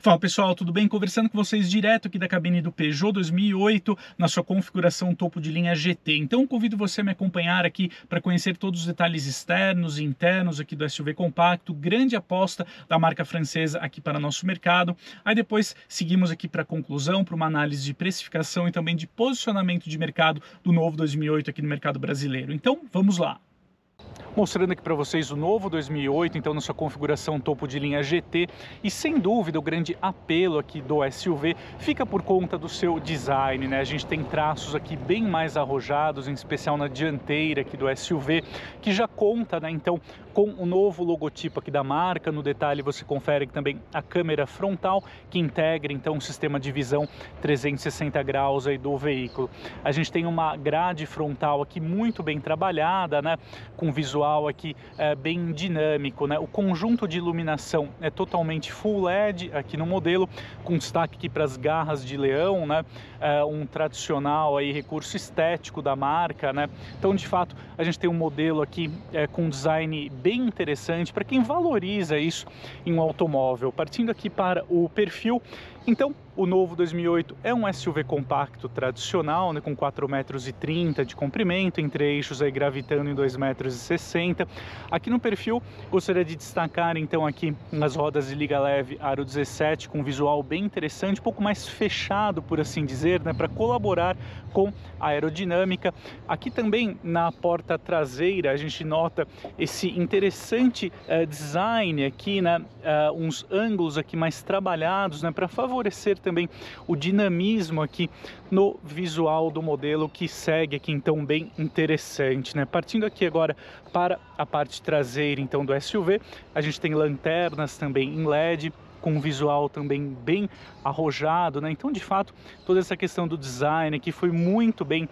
Fala pessoal, tudo bem? Conversando com vocês direto aqui da cabine do Peugeot 2008 na sua configuração topo de linha GT. Então convido você a me acompanhar aqui para conhecer todos os detalhes externos e internos aqui do SUV compacto, grande aposta da marca francesa aqui para nosso mercado. Aí depois seguimos aqui para a conclusão, para uma análise de precificação e também de posicionamento de mercado do novo 2008 aqui no mercado brasileiro. Então vamos lá! Mostrando aqui para vocês o novo 2008, então na sua configuração topo de linha GT, e sem dúvida o grande apelo aqui do SUV fica por conta do seu design, né? A gente tem traços aqui bem mais arrojados, em especial na dianteira aqui do SUV, que já conta, né, então com o novo logotipo aqui da marca. No detalhe você confere também a câmera frontal, que integra então um sistema de visão 360 graus aí do veículo. A gente tem uma grade frontal aqui muito bem trabalhada, né, com visual aqui bem dinâmico, né? O conjunto de iluminação é totalmente full LED aqui no modelo, com destaque aqui para as garras de leão, né? Um tradicional aí recurso estético da marca, né? Então, de fato, a gente tem um modelo aqui com um design bem interessante para quem valoriza isso em um automóvel. Partindo aqui para o perfil, então, o novo 2008 é um SUV compacto tradicional, né, com 4,30 m de comprimento, entre eixos aí gravitando em 2,60 m. Aqui no perfil, gostaria de destacar então aqui nas rodas de liga leve aro 17, com um visual bem interessante, um pouco mais fechado, por assim dizer, né, para colaborar com a aerodinâmica. Aqui também na porta traseira a gente nota esse interessante design aqui, né, uns ângulos aqui mais trabalhados, né, para favorecer também o dinamismo aqui no visual do modelo, que segue aqui então bem interessante, né? Partindo aqui agora para a parte traseira então do SUV, a gente tem lanternas também em LED, com um visual também bem arrojado, né? Então, de fato, toda essa questão do design aqui foi muito bem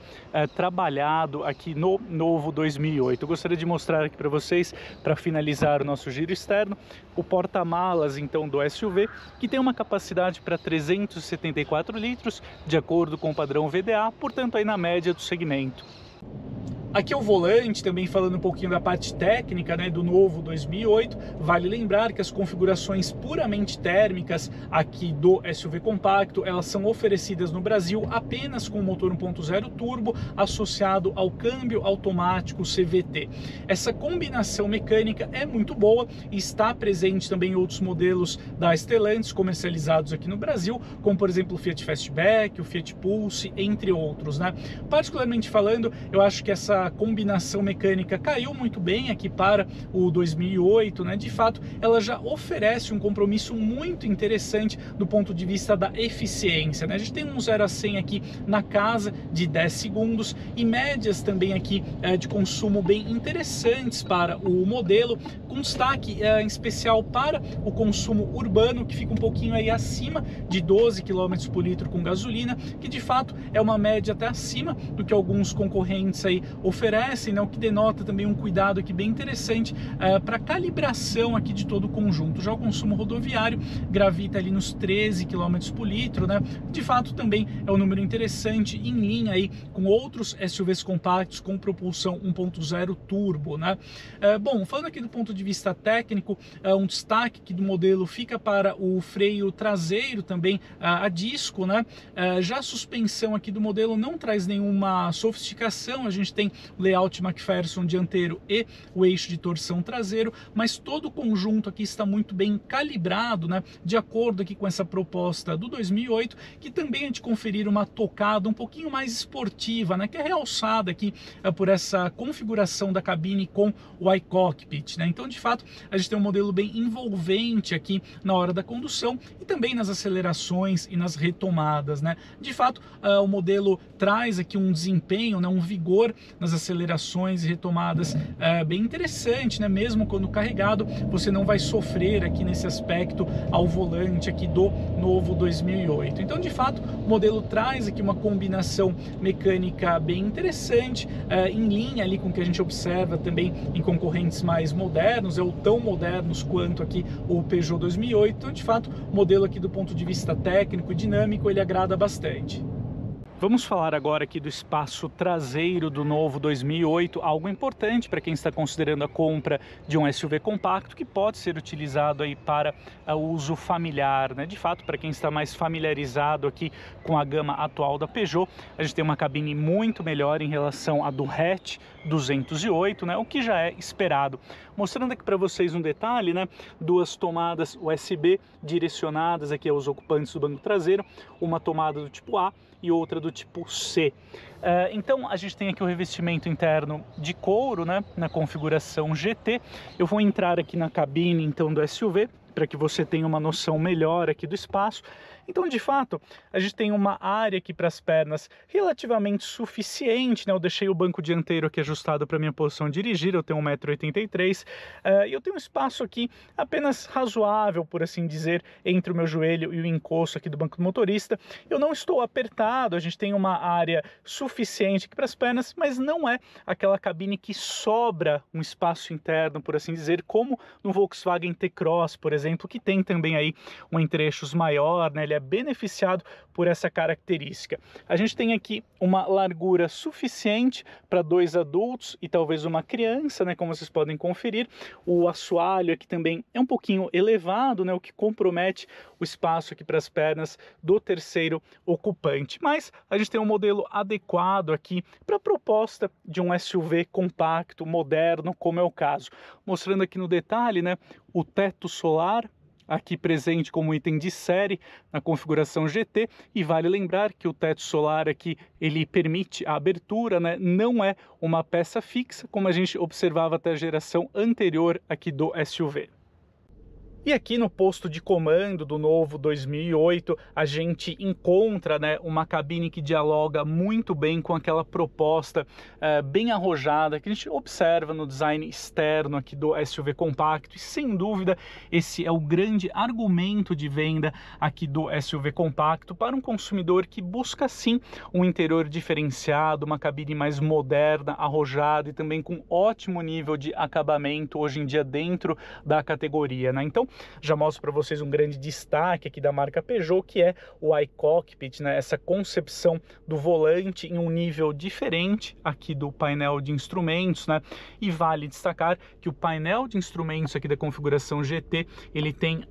trabalhado aqui no novo 2008. Eu gostaria de mostrar aqui para vocês, para finalizar o nosso giro externo, o porta-malas então do SUV, que tem uma capacidade para 374 litros, de acordo com o padrão VDA, portanto aí na média do segmento. Aqui é o volante, também falando um pouquinho da parte técnica, né, do novo 2008. Vale lembrar que as configurações puramente térmicas aqui do SUV compacto, elas são oferecidas no Brasil apenas com o motor 1.0 turbo associado ao câmbio automático CVT. Essa combinação mecânica é muito boa e está presente também em outros modelos da Stellantis comercializados aqui no Brasil, como por exemplo o Fiat Fastback, o Fiat Pulse, entre outros, né? Particularmente falando, eu acho que essa combinação mecânica caiu muito bem aqui para o 2008, né? De fato, ela já oferece um compromisso muito interessante do ponto de vista da eficiência, né? A gente tem um 0 a 100 aqui na casa de 10 segundos e médias também aqui de consumo bem interessantes para o modelo, com destaque em especial para o consumo urbano, que fica um pouquinho aí acima de 12 km por litro com gasolina, que de fato é uma média até acima do que alguns concorrentes aí oferecem, né, o que denota também um cuidado aqui bem interessante para calibração aqui de todo o conjunto. Já o consumo rodoviário gravita ali nos 13 km por litro, né? De fato também é um número interessante, em linha aí com outros SUVs compactos com propulsão 1.0 turbo, né? Bom, falando aqui do ponto de vista técnico, um destaque aqui do modelo fica para o freio traseiro também a disco, né? Já a suspensão aqui do modelo não traz nenhuma sofisticação, a gente tem o layout McPherson dianteiro e o eixo de torção traseiro, mas todo o conjunto aqui está muito bem calibrado, né, de acordo aqui com essa proposta do 2008, que também é de conferir uma tocada um pouquinho mais esportiva, né, que é realçada aqui por essa configuração da cabine com o iCockpit, né? Então, de fato, a gente tem um modelo bem envolvente aqui na hora da condução e também nas acelerações e nas retomadas, né? De fato, o modelo traz aqui um desempenho, né, um vigor nas acelerações e retomadas bem interessante, né? Mesmo quando carregado, você não vai sofrer aqui nesse aspecto ao volante aqui do novo 2008. Então, de fato, o modelo traz aqui uma combinação mecânica bem interessante, em linha ali com o que a gente observa também em concorrentes mais modernos, ou tão modernos quanto aqui o Peugeot 2008. Então, de fato, o modelo aqui do ponto de vista técnico e dinâmico, ele agrada bastante. Vamos falar agora aqui do espaço traseiro do novo 2008, algo importante para quem está considerando a compra de um SUV compacto que pode ser utilizado aí para o uso familiar, né? De fato, para quem está mais familiarizado aqui com a gama atual da Peugeot, a gente tem uma cabine muito melhor em relação à do hatch 208, né? O que já é esperado. Mostrando aqui para vocês um detalhe, né? Duas tomadas USB direcionadas aqui aos ocupantes do banco traseiro, uma tomada do tipo A e outra do tipo C. Então a gente tem aqui o revestimento interno de couro, né, na configuração GT. Eu vou entrar aqui na cabine então do SUV para que você tenha uma noção melhor aqui do espaço. Então, de fato, a gente tem uma área aqui para as pernas relativamente suficiente, né? Eu deixei o banco dianteiro aqui ajustado para minha posição de dirigir, eu tenho 1,83 m, e eu tenho um espaço aqui apenas razoável, por assim dizer, entre o meu joelho e o encosto aqui do banco do motorista. Eu não estou apertado, a gente tem uma área suficiente aqui para as pernas, mas não é aquela cabine que sobra um espaço interno, por assim dizer, como no Volkswagen T-Cross, por exemplo, que tem também aí um entre-eixos maior, né? Ele é beneficiado por essa característica. A gente tem aqui uma largura suficiente para 2 adultos e talvez uma criança, né, como vocês podem conferir. O assoalho aqui também é um pouquinho elevado, né, o que compromete o espaço aqui para as pernas do terceiro ocupante. Mas a gente tem um modelo adequado aqui para a proposta de um SUV compacto, moderno, como é o caso. Mostrando aqui no detalhe, né, o teto solar, aqui presente como item de série na configuração GT, e vale lembrar que o teto solar aqui ele permite a abertura, né? Não é uma peça fixa como a gente observava até a geração anterior aqui do SUV. E aqui no posto de comando do novo 2008, a gente encontra, né, uma cabine que dialoga muito bem com aquela proposta bem arrojada que a gente observa no design externo aqui do SUV compacto. E sem dúvida, esse é o grande argumento de venda aqui do SUV compacto para um consumidor que busca sim um interior diferenciado, uma cabine mais moderna, arrojada e também com ótimo nível de acabamento hoje em dia dentro da categoria, né? Então, já mostro para vocês um grande destaque aqui da marca Peugeot, que é o iCockpit, né? Essa concepção do volante em um nível diferente aqui do painel de instrumentos, né? E vale destacar que o painel de instrumentos aqui da configuração GT, ele tem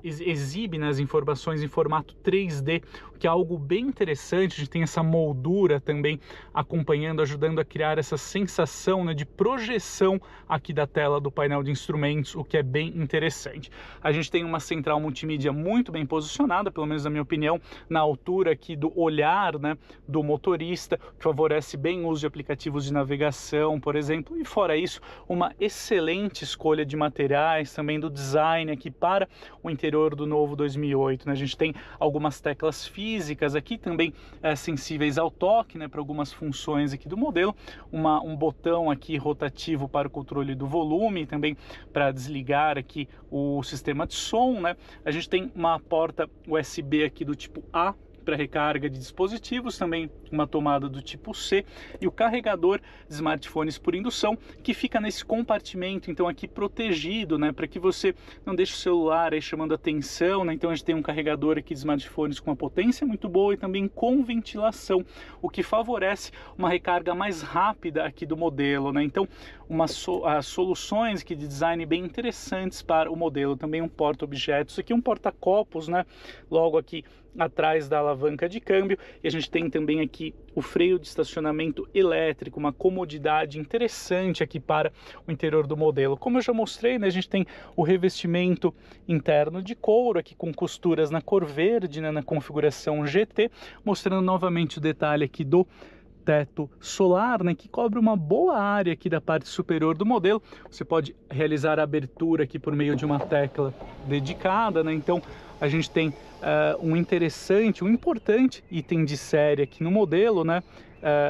exibe, né, as informações em formato 3D, o que é algo bem interessante. A gente tem essa moldura também acompanhando, ajudando a criar essa sensação, né, de projeção aqui da tela do painel de instrumentos, o que é bem interessante. A gente tem uma central multimídia muito bem posicionada, pelo menos na minha opinião, na altura aqui do olhar, né, do motorista, que favorece bem o uso de aplicativos de navegação, por exemplo. E fora isso, uma excelente escolha de materiais, também do design aqui para o interior do novo 2008, né? A gente tem algumas teclas físicas aqui também sensíveis ao toque, né, para algumas funções aqui do modelo, um botão aqui rotativo para o controle do volume, também para desligar aqui o sistema de som, né? A gente tem uma porta USB aqui do tipo A para recarga de dispositivos, também uma tomada do tipo C e o carregador de smartphones por indução, que fica nesse compartimento então aqui protegido, né, para que você não deixe o celular aí chamando atenção, né? Então a gente tem um carregador aqui de smartphones com uma potência muito boa e também com ventilação, o que favorece uma recarga mais rápida aqui do modelo, né? Então soluções aqui de design bem interessantes para o modelo. Também um porta-objetos aqui, um porta-copos, né, logo aqui atrás da alavanca de câmbio, e a gente tem também aqui o freio de estacionamento elétrico, uma comodidade interessante aqui para o interior do modelo. Como eu já mostrei, né, a gente tem o revestimento interno de couro aqui com costuras na cor verde, né, na configuração GT, mostrando novamente o detalhe aqui do teto solar, né, que cobre uma boa área aqui da parte superior do modelo. Você pode realizar a abertura aqui por meio de uma tecla dedicada, né? Então a gente tem um importante item de série aqui no modelo, né?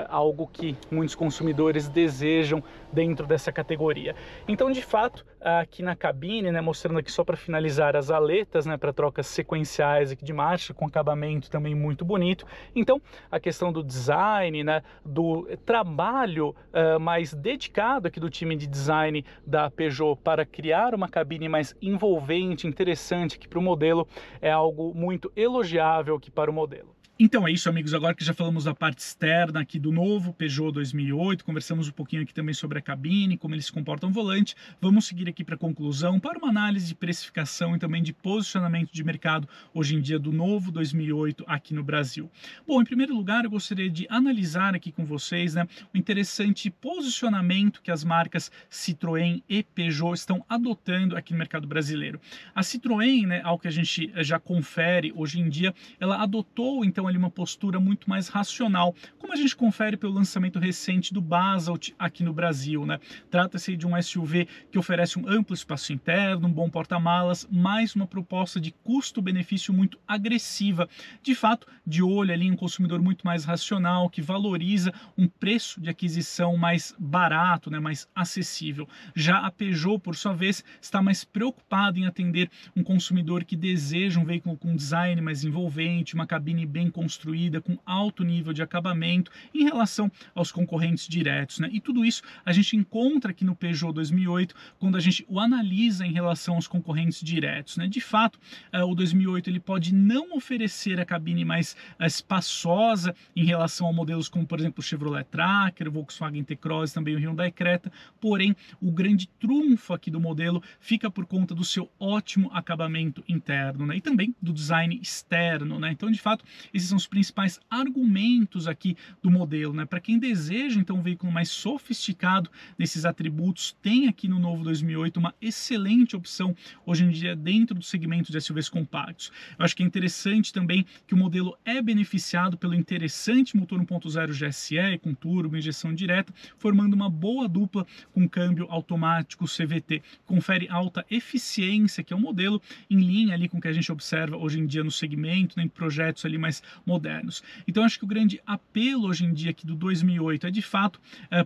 Algo que muitos consumidores desejam dentro dessa categoria. Então, de fato, aqui na cabine, né, mostrando aqui só para finalizar as aletas, né, para trocas sequenciais aqui de marcha, com acabamento também muito bonito. Então, a questão do design, né, do trabalho mais dedicado aqui do time de design da Peugeot para criar uma cabine mais envolvente, interessante aqui para o modelo, é algo muito elogiável aqui para o modelo. Então é isso, amigos. Agora que já falamos da parte externa aqui do novo Peugeot 2008, conversamos um pouquinho aqui também sobre a cabine, como ele se comporta no volante, vamos seguir aqui para a conclusão, para uma análise de precificação e também de posicionamento de mercado hoje em dia do novo 2008 aqui no Brasil. Bom, em primeiro lugar, eu gostaria de analisar aqui com vocês, né, o interessante posicionamento que as marcas Citroën e Peugeot estão adotando aqui no mercado brasileiro. A Citroën, né, ao que a gente já confere hoje em dia, ela adotou então ali uma postura muito mais racional, como a gente confere pelo lançamento recente do Basalt aqui no Brasil, né? Trata-se de um SUV que oferece um amplo espaço interno, um bom porta-malas, mais uma proposta de custo-benefício muito agressiva. De fato, de olho ali em um consumidor muito mais racional, que valoriza um preço de aquisição mais barato, né, mais acessível. Já a Peugeot, por sua vez, está mais preocupada em atender um consumidor que deseja um veículo com design mais envolvente, uma cabine bem construída, com alto nível de acabamento em relação aos concorrentes diretos, né? E tudo isso a gente encontra aqui no Peugeot 2008 quando a gente o analisa em relação aos concorrentes diretos, né? De fato, o 2008 ele pode não oferecer a cabine mais espaçosa em relação a modelos como, por exemplo, o Chevrolet Tracker, o Volkswagen T-Cross, também o Hyundai Creta, porém, o grande trunfo aqui do modelo fica por conta do seu ótimo acabamento interno, né? E também do design externo, né? Então, de fato, esses são os principais argumentos aqui do modelo, né? Para quem deseja então um veículo mais sofisticado nesses atributos, tem aqui no novo 2008 uma excelente opção hoje em dia dentro do segmento de SUVs compactos. Eu acho que é interessante também que o modelo é beneficiado pelo interessante motor 1.0 GSE com turbo, injeção direta, formando uma boa dupla com câmbio automático CVT. Confere alta eficiência, que é um modelo em linha ali com o que a gente observa hoje em dia no segmento, né, em projetos ali mais modernos. Então acho que o grande apelo hoje em dia aqui do 2008 é de fato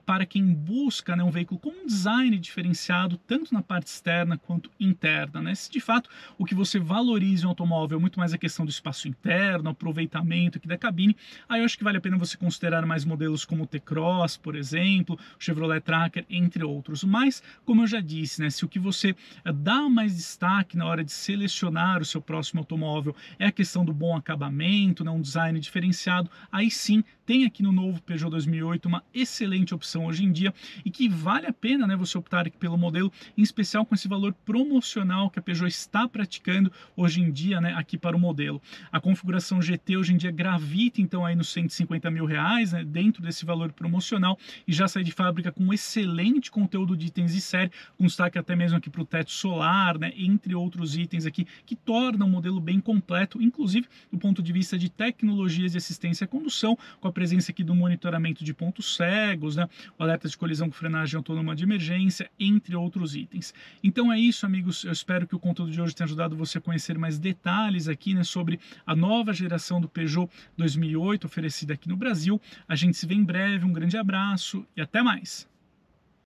para quem busca, né, um veículo com um design diferenciado tanto na parte externa quanto interna, né? Se de fato o que você valoriza em um automóvel é muito mais a questão do espaço interno, aproveitamento aqui da cabine, aí eu acho que vale a pena você considerar mais modelos como o T-Cross, por exemplo, o Chevrolet Tracker, entre outros. Mas, como eu já disse, né, se o que você dá mais destaque na hora de selecionar o seu próximo automóvel é a questão do bom acabamento, né, um design diferenciado, aí sim tem aqui no novo Peugeot 2008 uma excelente opção hoje em dia e que vale a pena, né, você optar aqui pelo modelo, em especial com esse valor promocional que a Peugeot está praticando hoje em dia, né, aqui para o modelo. A configuração GT hoje em dia gravita então aí nos 150 mil reais, né, dentro desse valor promocional, e já sai de fábrica com um excelente conteúdo de itens de série, com destaque até mesmo aqui para o teto solar, né, entre outros itens aqui que tornam o modelo bem completo, inclusive do ponto de vista de tecnologias de assistência à condução, com a presença aqui do monitoramento de pontos cegos, né, o alerta de colisão com frenagem autônoma de emergência, entre outros itens. Então é isso, amigos, eu espero que o conteúdo de hoje tenha ajudado você a conhecer mais detalhes aqui, né, sobre a nova geração do Peugeot 2008 oferecida aqui no Brasil. A gente se vê em breve, um grande abraço e até mais!